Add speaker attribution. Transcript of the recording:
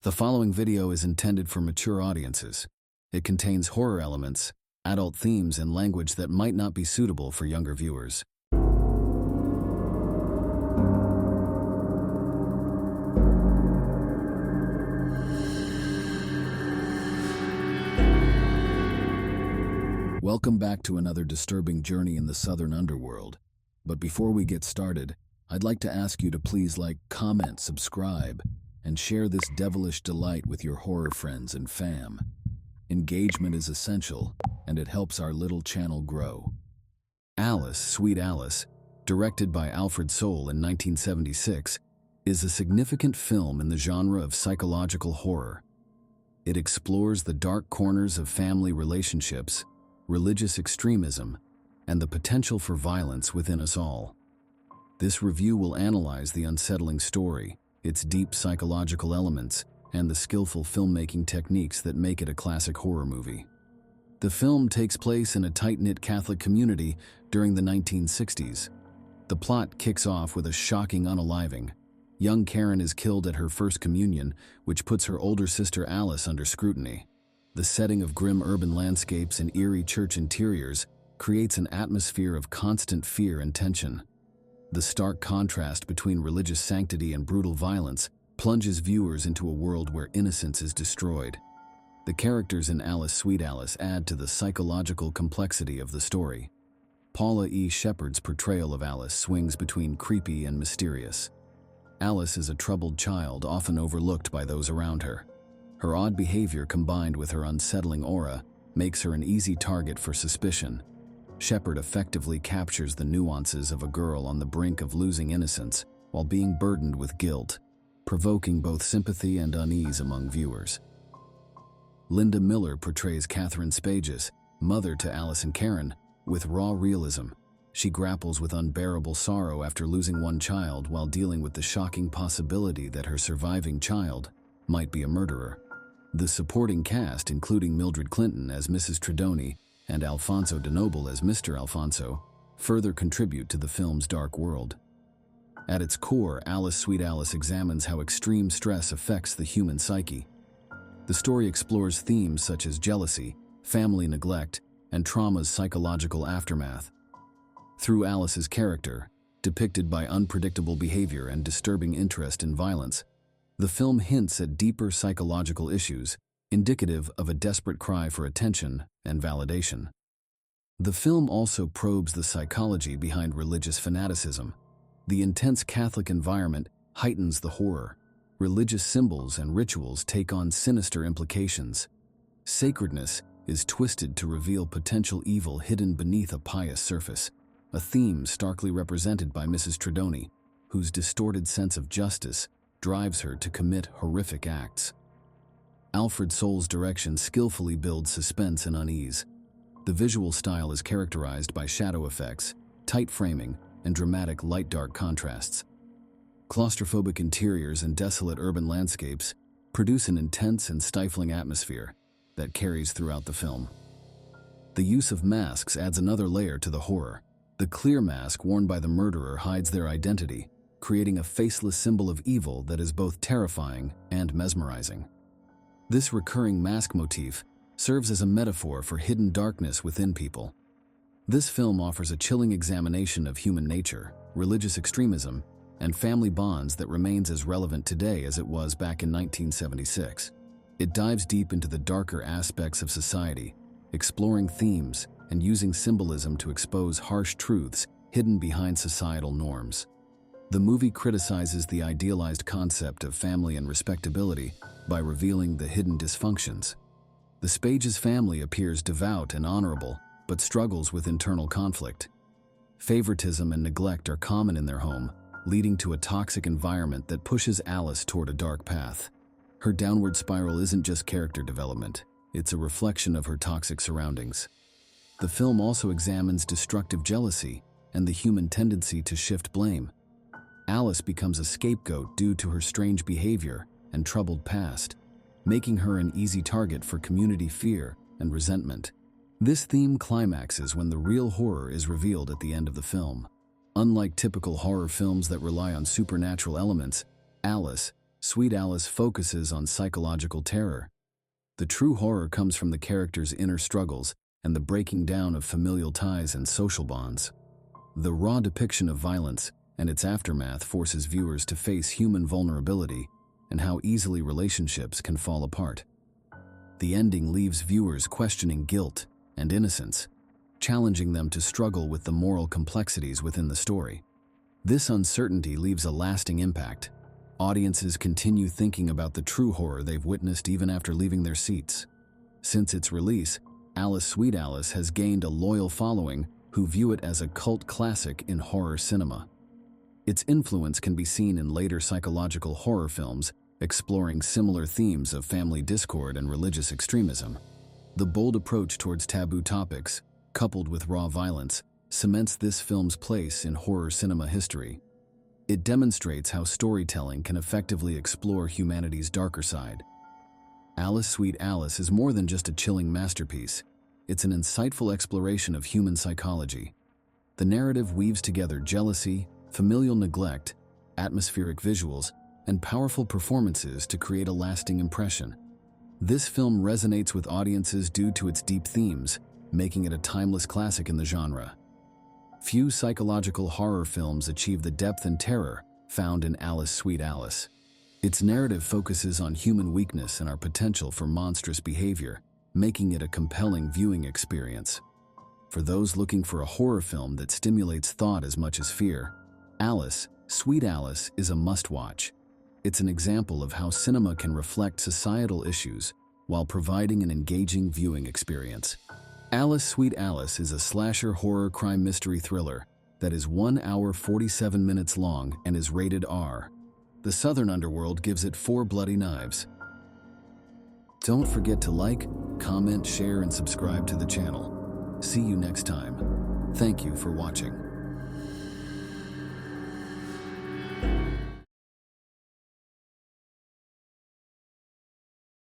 Speaker 1: The following video is intended for mature audiences. It contains horror elements, adult themes, and language that might not be suitable for younger viewers. Welcome back to another disturbing journey in the southern underworld. But before we get started, I'd like to ask you to please like, comment, subscribe, and share this devilish delight with your horror friends and fam. Engagement is essential, and it helps our little channel grow. Alice, Sweet Alice, directed by Alfred Sole in 1976, is a significant film in the genre of psychological horror. It explores the dark corners of family relationships, religious extremism, and the potential for violence within us all. This review will analyze the unsettling story, its deep psychological elements, and the skillful filmmaking techniques that make it a classic horror movie. The film takes place in a tight-knit Catholic community during the 1960s. The plot kicks off with a shocking unaliving. Young Karen is killed at her first communion, which puts her older sister Alice under scrutiny. The setting of grim urban landscapes and eerie church interiors creates an atmosphere of constant fear and tension. The stark contrast between religious sanctity and brutal violence plunges viewers into a world where innocence is destroyed. The characters in Alice, Sweet Alice add to the psychological complexity of the story. Paula E. Shepard's portrayal of Alice swings between creepy and mysterious. Alice is a troubled child, often overlooked by those around her. Her odd behavior combined with her unsettling aura makes her an easy target for suspicion. Shepard effectively captures the nuances of a girl on the brink of losing innocence while being burdened with guilt, provoking both sympathy and unease among viewers. Linda Miller portrays Catherine Spages, mother to Alice and Karen, with raw realism. She grapples with unbearable sorrow after losing one child while dealing with the shocking possibility that her surviving child might be a murderer. The supporting cast, including Mildred Clinton as Mrs. Tredoni and Alfonso de Noble as Mr. Alfonso, further contribute to the film's dark world. At its core, Alice, Sweet Alice examines how extreme stress affects the human psyche. The story explores themes such as jealousy, family neglect, and trauma's psychological aftermath. Through Alice's character, depicted by unpredictable behavior and disturbing interest in violence, the film hints at deeper psychological issues, indicative of a desperate cry for attention and validation. The film also probes the psychology behind religious fanaticism. The intense Catholic environment heightens the horror. Religious symbols and rituals take on sinister implications. Sacredness is twisted to reveal potential evil hidden beneath a pious surface, a theme starkly represented by Mrs. Tredoni, whose distorted sense of justice drives her to commit horrific acts. Alfred Sole's direction skillfully builds suspense and unease. The visual style is characterized by shadow effects, tight framing, and dramatic light-dark contrasts. Claustrophobic interiors and desolate urban landscapes produce an intense and stifling atmosphere that carries throughout the film. The use of masks adds another layer to the horror. The clear mask worn by the murderer hides their identity, creating a faceless symbol of evil that is both terrifying and mesmerizing. This recurring mask motif serves as a metaphor for hidden darkness within people. This film offers a chilling examination of human nature, religious extremism, and family bonds that remains as relevant today as it was back in 1976. It dives deep into the darker aspects of society, exploring themes and using symbolism to expose harsh truths hidden behind societal norms. The movie criticizes the idealized concept of family and respectability by revealing the hidden dysfunctions. The Spages family appears devout and honorable, but struggles with internal conflict. Favoritism and neglect are common in their home, leading to a toxic environment that pushes Alice toward a dark path. Her downward spiral isn't just character development, it's a reflection of her toxic surroundings. The film also examines destructive jealousy and the human tendency to shift blame. Alice becomes a scapegoat due to her strange behavior and troubled past, making her an easy target for community fear and resentment. This theme climaxes when the real horror is revealed at the end of the film. Unlike typical horror films that rely on supernatural elements, Alice Sweet Alice focuses on psychological terror. The true horror comes from the character's inner struggles and the breaking down of familial ties and social bonds. The raw depiction of violence and its aftermath forces viewers to face human vulnerability and how easily relationships can fall apart. The ending leaves viewers questioning guilt and innocence, challenging them to struggle with the moral complexities within the story. This uncertainty leaves a lasting impact. Audiences continue thinking about the true horror they've witnessed even after leaving their seats. Since its release, Alice Sweet Alice has gained a loyal following who view it as a cult classic in horror cinema. Its influence can be seen in later psychological horror films, exploring similar themes of family discord and religious extremism. The bold approach towards taboo topics, coupled with raw violence, cements this film's place in horror cinema history. It demonstrates how storytelling can effectively explore humanity's darker side. Alice Sweet Alice is more than just a chilling masterpiece. It's an insightful exploration of human psychology. The narrative weaves together jealousy, familial neglect, atmospheric visuals, and powerful performances to create a lasting impression. This film resonates with audiences due to its deep themes, making it a timeless classic in the genre. Few psychological horror films achieve the depth and terror found in Alice Sweet Alice. Its narrative focuses on human weakness and our potential for monstrous behavior, making it a compelling viewing experience. For those looking for a horror film that stimulates thought as much as fear, Alice Sweet Alice is a must-watch. It's an example of how cinema can reflect societal issues while providing an engaging viewing experience. Alice Sweet Alice is a slasher horror crime mystery thriller that is 1 hour 47 minutes long and is rated R. The Southern Underworld gives it 4 bloody knives. Don't forget to like, comment, share, and subscribe to the channel. See you next time. Thank you for watching.